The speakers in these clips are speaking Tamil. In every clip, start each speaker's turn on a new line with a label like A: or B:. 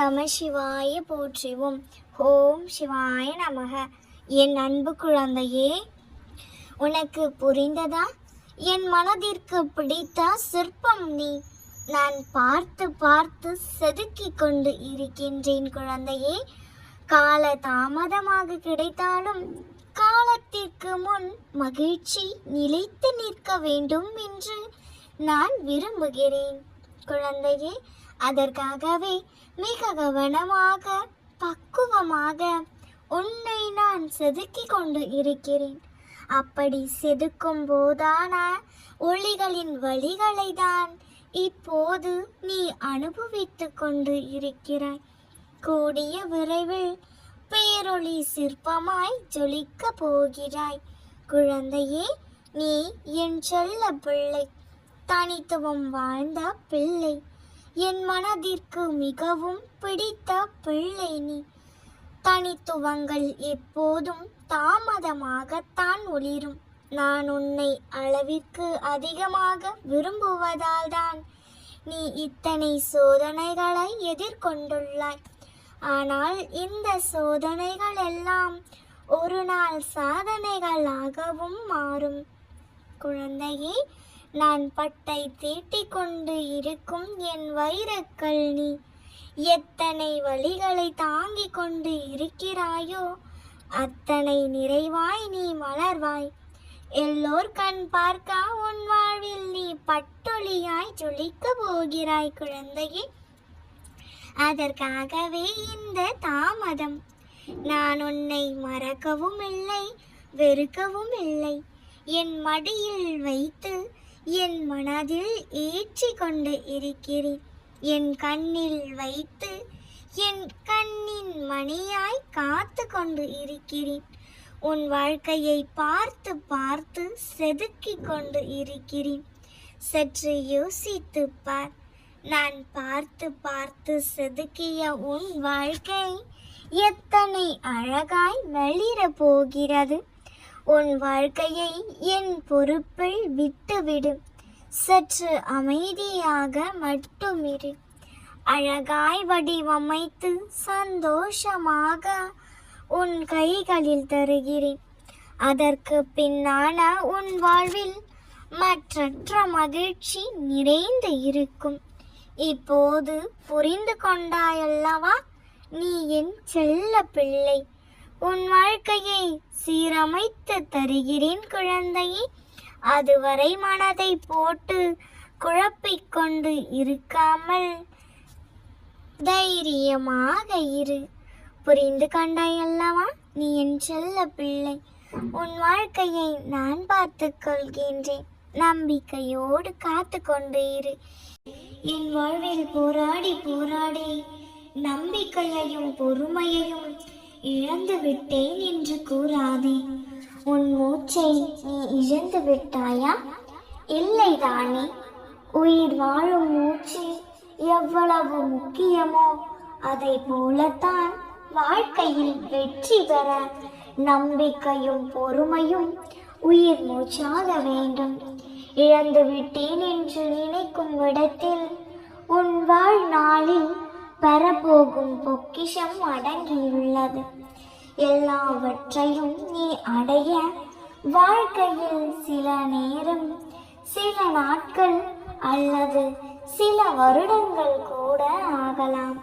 A: நம சிவாய போற்றிவோம். ஓம் சிவாய நமக. என் அன்பு குழந்தையே, உனக்கு புரிந்ததா? என் மனதிற்கு பிடித்த சிற்பம் நீ. நான் பார்த்து பார்த்து செதுக்கிக் கொண்டு இருக்கின்றேன் குழந்தையே. கால தாமதமாக கிடைத்தாலும் காலத்திற்கு முன் மகிழ்ச்சி நிலைத்து நிற்க வேண்டும் என்று நான் விரும்புகிறேன் குழந்தையே. அதற்காகவே மிக கவனமாக பக்குவமாக உன்னை நான் செதுக்கிக் கொண்டு இருக்கிறேன். அப்படி செதுக்கும் போதான ஒளிகளின் வழிகளை தான் இப்போது நீ அனுபவித்து கொண்டு இருக்கிறாய். கூடிய விரைவில் பேரொளி சிற்பமாய் ஜொலிக்க போகிறாய் குழந்தையே. நீ என் செல்ல பிள்ளை, தனித்துவம் வாழ்ந்த பிள்ளை, என் மனதிற்கு மிகவும் பிடித்த பிள்ளை நீ. தனித்துவங்கள் எப்போதும் தாமதமாகத்தான் ஒளிரும். நான் உன்னை அளவிற்கு அதிகமாக விரும்புவதால் தான் நீ இத்தனை சோதனைகளை எதிர்கொண்டுள்ளாய். ஆனால் இந்த சோதனைகள் எல்லாம் ஒரு நாள் சாதனைகளாகவும் மாறும் குழந்தையே. நான் பட்டை தீட்டிக் கொண்டு இருக்கும் என் வைரக்கல் நீ. எத்தனை வழிகளை தாங்கிக் கொண்டு இருக்கிறாயோ அத்தனை நிறைவாய் நீ மலர்வாய். எல்லோர் கண் பார்க்க உன் வாழ்வில் நீ பட்டொளியாய் ஜொலிக்க போகிறாய் குழந்தையே. அதற்காகவே இந்த தாமதம். நான் உன்னை மறக்கவும் இல்லை, வெறுக்கவும் இல்லை. என் மடியில் வைத்து என் மனதில் ஏற்றி கொண்டு இருக்கிறேன். என் கண்ணில் வைத்து என் கண்ணின் மணியாய் காத்து கொண்டு இருக்கிறேன். உன் வாழ்க்கையை பார்த்து பார்த்து செதுக்கிக் கொண்டு இருக்கிறேன். சற்று யோசித்து பார். நான் பார்த்து பார்த்து செதுக்கிய உன் வாழ்க்கை எத்தனை அழகாய் வெளிர போகிறது. உன் வாழ்க்கையை என் பொறுப்பில் விட்டுவிடு. சற்று அமைதியாக மட்டுமிரு. அழகாய் வடிவமைத்து சந்தோஷமாக உன் கைகளில் தருகிறேன். அதற்கு பின்னான உன் வாழ்வில் மற்றற்ற மகிழ்ச்சி நிறைந்து இருக்கும். இப்போது புரிந்து கொண்டாயல்லவா? நீ என் செல்ல பிள்ளை. உன் வாழ்க்கையை சீரமைத்து தருகிறேன் குழந்தையே. அதுவரை மனதை போட்டு குழப்பிக்கொண்டு இருக்காமல் தைரியமாக இரு. புரிந்து கொண்டாயல்லவா? நீ என் செல்ல பிள்ளை. உன் வாழ்க்கையை நான் பார்த்து கொள்கின்றேன். நம்பிக்கையோடு காத்து கொண்டு இரு. என் வாழ்வில் போராடி போராடி நம்பிக்கையையும் பொறுமையையும் இழந்து விட்டேன் என்று கூறாதே. உன் மூச்சை நீ இழந்து விட்டாயா? இல்லைதானே. உயிர் வாழும் மூச்சு எவ்வளவு முக்கியமோ அதை போலத்தான் வாழ்க்கையில் வெற்றி பெற நம்பிக்கையும் பொறுமையும் உயிர் மூச்சாக வேண்டும். இழந்து விட்டேன் என்று நினைக்கும் இடத்தில் உன் வாழ்நாளில் பெறப்போகும் பொக்கிஷம் அடங்கியுள்ளது. எல்லாவற்றையும் நீ அடைய வாழ்க்கையில் சில நேரம், சில நாட்கள் அல்லது சில வருடங்கள் கூட ஆகலாம்.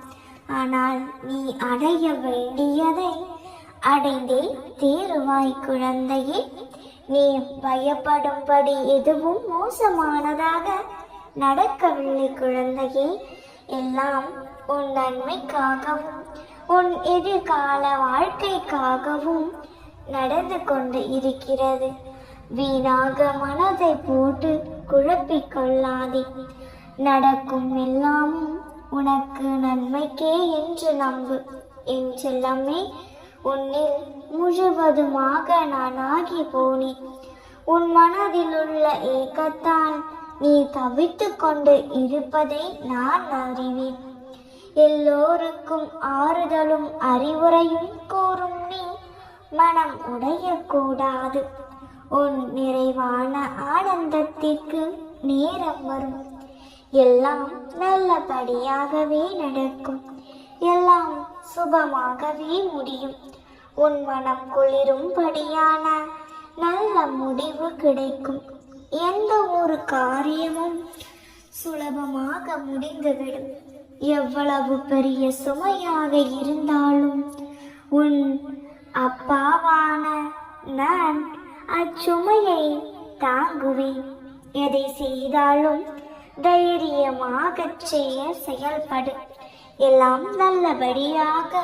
A: ஆனால் நீ அடைய வேண்டியதை அடைந்தே தேறுவாய் குழந்தையே. நீ பயப்படும்படி எதுவும் மோசமானதாக நடக்கவில்லை குழந்தையே. எல்லாம் உன் நன்மைக்காகவும் உன் எதிர்கால வாழ்க்கைக்காகவும் நடந்து கொண்டு இருக்கிறது. வீணாக மனதை போட்டு குழப்பிக்கொள்ளாதே. நடக்கும் எல்லாமும் உனக்கு நன்மைக்கே என்று நம்பு என் செல்லமே. உன்னில் முழுவதுமாக நான் ஆகி போனேன். உன் மனதில் உள்ள ஏக்கத்தால் நீ தவித்து கொண்டு இருப்பதை நான் அறிவேன். எல்லோருக்கும் ஆறுதலும் அறிவுரையும் கூறும் நீ மனம் உடையக்கூடாது. உன் நிறைவான ஆனந்தத்திற்கு நேரம் வரும். எல்லாம் நல்லபடியாகவே நடக்கும். எல்லாம் சுபமாகவே முடியும். உன் மனம் குளிரும்படியான நல்ல முடிவு கிடைக்கும். எந்த ஒரு காரியமும் சுலபமாக முடிந்துவிடும். எவ்வளவு பெரிய சுமையாக இருந்தாலும் உன் அப்பாவான நான் அச்சுமையை தாங்குவேன். எதை செய்தாலும் தைரியமாக செய்ய செயல்படு. எல்லாம் நல்லபடியாக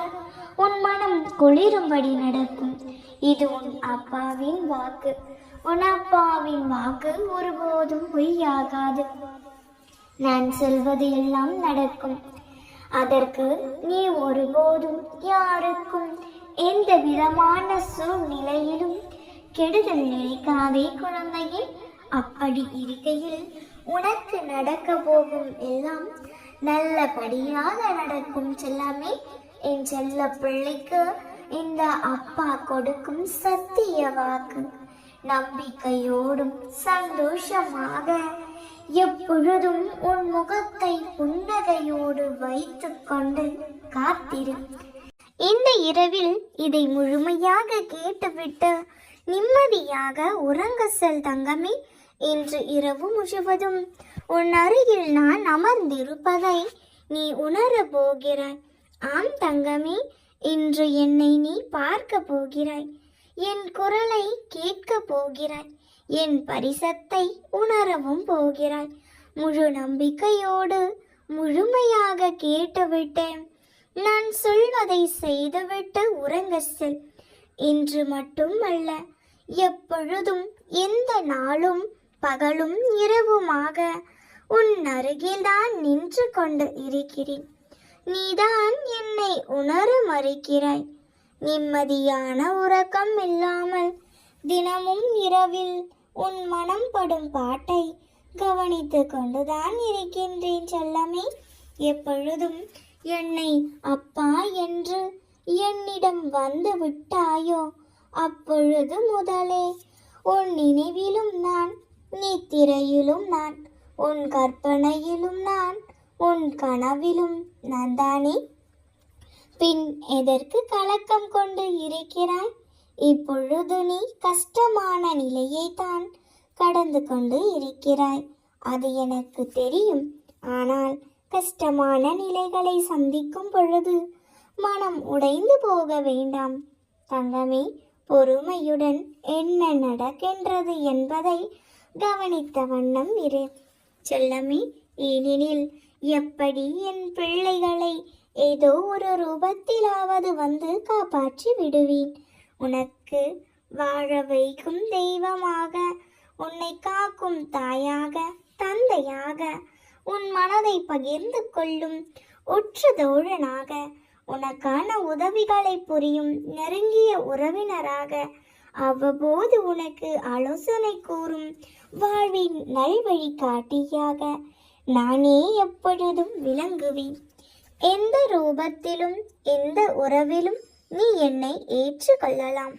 A: உன் மனம் குளிரும்படி நடக்கும். இது உன் அப்பாவின் வாக்கு. உன் அப்பாவின் வாக்கு ஒருபோதும் பொய்யாகாது. நான் சொல்வது எல்லாம் நடக்கும். அதற்கு நீ ஒருபோதும் யாருக்கும் எந்த விதமான சூழ்நிலையிலும் கெடுதல் நினைக்காதே குழந்தையே. அப்படி இருக்கையில் உனக்கு நடக்க போகும் எல்லாம் நல்லபடியாக நடக்கும் செல்லமே. என் செல்ல பிள்ளைக்கு இந்த அப்பா கொடுக்கும் சத்திய வாக்கு. நம்பிக்கையோடும் சந்தோஷமாக எப்பொழுதும் உன் முகத்தை புன்னகையோடு வைத்துக் கொண்டு காத்திரு. இந்த இரவில் இதை முழுமையாக கேட்டுவிட்டு நிம்மதியாக உறங்க செல் தங்கமே. இன்று இரவு முழுவதும் உன் அருகில் நான் அமர்ந்திருப்பதை நீ உணர போகிறாய். ஆம் தங்கமே, இன்று என்னை நீ பார்க்க போகிறாய். என் குரலை கேட்க போகிறாய். என் பரிசத்தை உணரவும் போகிறாய். முழு நம்பிக்கையோடு முழுமையாக கேட்டுவிட்டேன். நான் சொல்வதை செய்துவிட்டு உறங்க செல். இன்று மட்டும் அல்ல, எப்பொழுதும் எந்த நாளும் பகலும் இரவுமாக உன் அருகில்தான் நின்று கொண்டு இருக்கிறேன். நீதான் என்னை உணர மறுக்கிறாய். நிம்மதியான உறக்கம் இல்லாமல் தினமும் இரவில் உன் மனம் படும் பாட்டை கவனித்து கொண்டுதான் இருக்கின்றேன் செல்லமே. எப்பொழுதும் என்னை அப்பா என்று என்னிடம் வந்து விட்டாயோ அப்பொழுது முதலே உன் நினைவிலும் நான், நித்திரையிலும் நான், உன் கற்பனையிலும் நான், உன் கனவிலும் நான் தானே. பின் எதற்கு கலக்கம் கொண்டு இருக்கிறாய்? இப்பொழுது நீ கஷ்டமான நிலையை தான் கடந்து கொண்டு இருக்கிறாய். அது எனக்கு தெரியும். ஆனால் கஷ்டமான நிலைகளை சந்திக்கும் பொழுது மனம் உடைந்து போக வேண்டாம் தங்கமே. பொறுமையுடன் என்ன நடக்கின்றது என்பதை கவனித்த வண்ணம் இரு செல்லமே. ஏனெனில் எப்படி என் பிள்ளைகளை ஏதோ ஒரு ரூபத்திலாவது வந்து காப்பாற்றி விடுவேன். உனக்கு வாழ வைக்கும் தெய்வமாக, உன்னை காக்கும் தாயாக, தந்தையாக, உன் மனதை பகிர்ந்து கொள்ளும் உற்ற தோழனாக, உனக்கான உதவிகளை புரியும் நெருங்கிய உறவினராக, அவ்வப்போது உனக்கு ஆலோசனை கூறும் வாழ்வின் நல்வழி காட்டியாக நானே எப்பொழுதும் விளங்குவேன். எந்த ரூபத்திலும் எந்த உறவிலும் நீ என்னை ஏற்றுக்கொள்ளலாம்.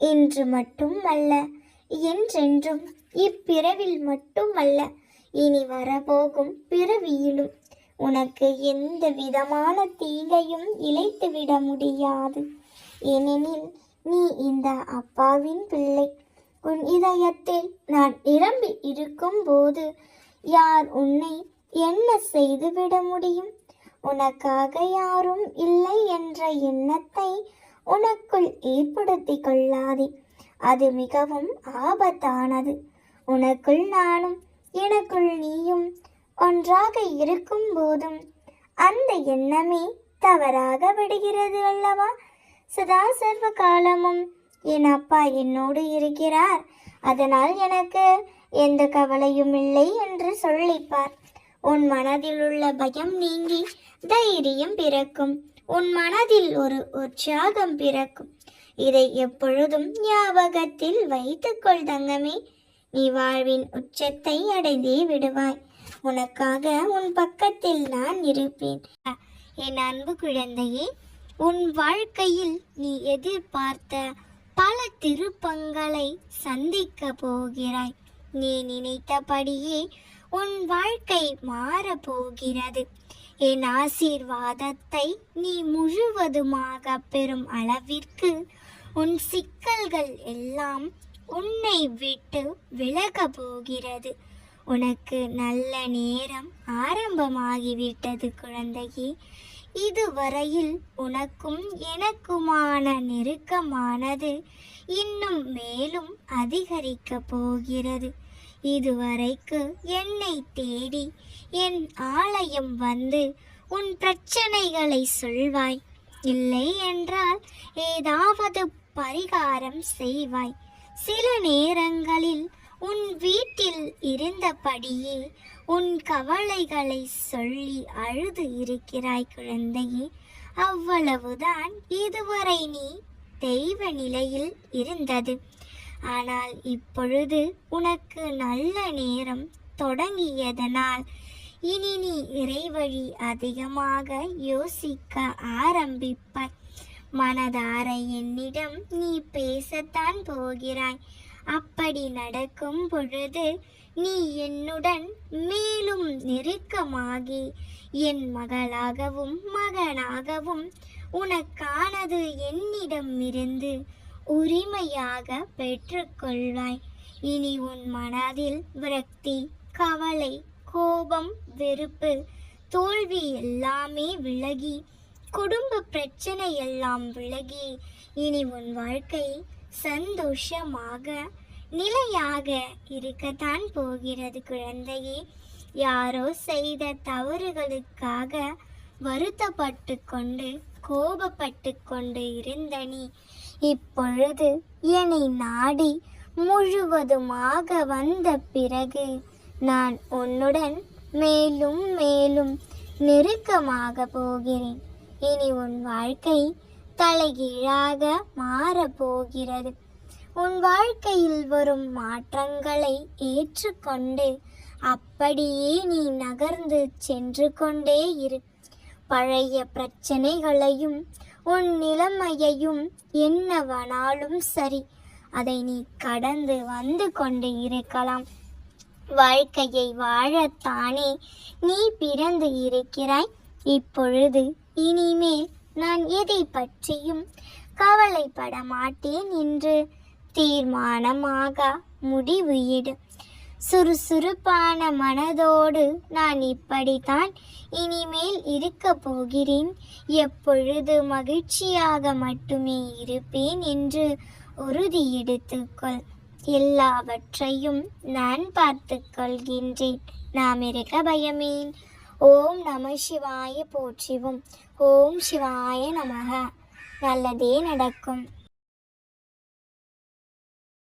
A: இன்று மட்டும் அல்ல, என்றென்றும், இப்பிறவில் மட்டுமல்ல, இனி வரப்போகும் பிறவியிலும் உனக்கு எந்த விதமான தீங்கையும் இழைத்துவிட முடியாது. ஏனெனில் நீ இந்த அப்பாவின் பிள்ளை. உன் இதயத்தில் நான் நிரம்பி இருக்கும் போது யார் உன்னை என்ன செய்துவிட முடியும்? உனக்காக யாரும் இல்லை என்ற எண்ணத்தை உனக்குள் ஏற்படுத்தி கொள்ளாதே. அது மிகவும் ஆபத்தானது. உனக்குள் நானும் எனக்குள் நீயும் ஒன்றாக இருக்கும் போதும் அந்த எண்ணமே தவறாக விடுகிறது அல்லவா? சதா சர்வ காலமும் என் அப்பா என்னோடு இருக்கிறார், அதனால் எனக்கு எந்த கவலையும் இல்லை என்று சொல்லிப்பார். உன் மனதில் உள்ள பயம் நீங்கி தைரியம் பிறக்கும். உன் மனதில் ஒரு உற்சாகம் பிறக்கும். இதை எப்பொழுதும் ஞாபகத்தில் வைத்துக்கொள் தங்கமே. நீ வாழ்வின் உச்சத்தை அடைந்தே விடுவாய். உனக்காக உன் பக்கத்தில் நான் இருப்பேன். என் அன்பு குழந்தையே, உன் வாழ்க்கையில் நீ எதிர்பார்த்த பல திருப்பங்களை சந்திக்க போகிறாய். நீ நினைத்தபடியே உன் வாழ்க்கை மாறப்போகிறது. என் ஆசீர்வாதத்தை நீ முழுவதுமாக பெறும் அளவிற்கு உன் சிக்கல்கள் எல்லாம் உன்னை விட்டு விலக போகிறது. உனக்கு நல்ல நேரம் ஆரம்பமாகிவிட்டது குழந்தையே. இதுவரையில் உனக்கும் எனக்குமான நெருக்கமானது இன்னும் மேலும் அதிகரிக்க போகிறது. இதுவரைக்கு என்னை தேடி என் ஆலயம் வந்து உன் பிரச்சனைகளை சொல்வாய், இல்லை என்றால் ஏதாவது பரிகாரம் செய்வாய். சில நேரங்களில் உன் வீட்டில் இருந்தபடியே உன் கவலைகளை சொல்லி அழுது இருக்கிறாய் குழந்தையே. அவ்வளவுதான் இதுவரை நீ தெய்வ நிலையில் இருந்தது. ஆனால் இப்பொழுது உனக்கு நல்ல நேரம் தொடங்கியதனால் இனி நீ இறைவழி அதிகமாக யோசிக்க ஆரம்பிப்பாய். மனதார என்னிடம் நீ பேசத்தான் போகிறாய். அப்படி நடக்கும் பொழுது நீ என்னுடன் மேலும் நெருக்கமாகி என் மகளாகவும் மகனாகவும் உனக்கானது என்னிடமிருந்து உரிமையாக பெற்றுக்கொள்வாய். இனி உன் மனதில் விரக்தி, கவலை, கோபம், வெறுப்பு, தோல்வி எல்லாமே விலகி, குடும்ப பிரச்சனை எல்லாம் விலகி, இனி உன் வாழ்க்கை சந்தோஷமாக நிலையாக இருக்கத்தான் போகிறது குழந்தையே. யாரோ செய்த தவறுகளுக்காக வருத்தப்பட்டு கொண்டு கோபப்பட்டு கொண்டு இருந்த நீ இப்பொழுது என்னை நாடி முழுவதுமாக வந்த பிறகு நான் உன்னுடன் மேலும் மேலும் நெருக்கமாக போகிறேன். இனி உன் வாழ்க்கை தலைகீழாக மாறப்போகிறது. உன் வாழ்க்கையில் வரும் மாற்றங்களை ஏற்றுக்கொண்டு அப்படியே நீ நகர்ந்து சென்று கொண்டே இரு. பழைய பிரச்சனைகளையும் உன் நிலைமையையும் என்னவனாலும் சரி, அதை நீ கடந்து வந்து கொண்டு இருக்கலாம். வாழ்க்கையை வாழத்தானே நீ பிறந்து இருக்கிறாய். இப்பொழுது இனிமேல் நான் எதை பற்றியும் கவலைப்பட மாட்டேன் என்று தீர்மானமாக முடிவு எடு. சுறுசுறுப்பான மனதோடு நான் இப்படித்தான் இனிமேல் இருக்க போகிறேன், எப்பொழுது மகிழ்ச்சியாக மட்டுமே இருப்பேன் என்று உறுதி எடுத்துக்கொள். எல்லாவற்றையும் நான் பார்த்து கொள்கின்றேன். நாம் இருக்க பயமேன். ஓம் நம சிவாய போற்றிவோம். ஓம் சிவாய நமக. நல்லதே நடக்கும்.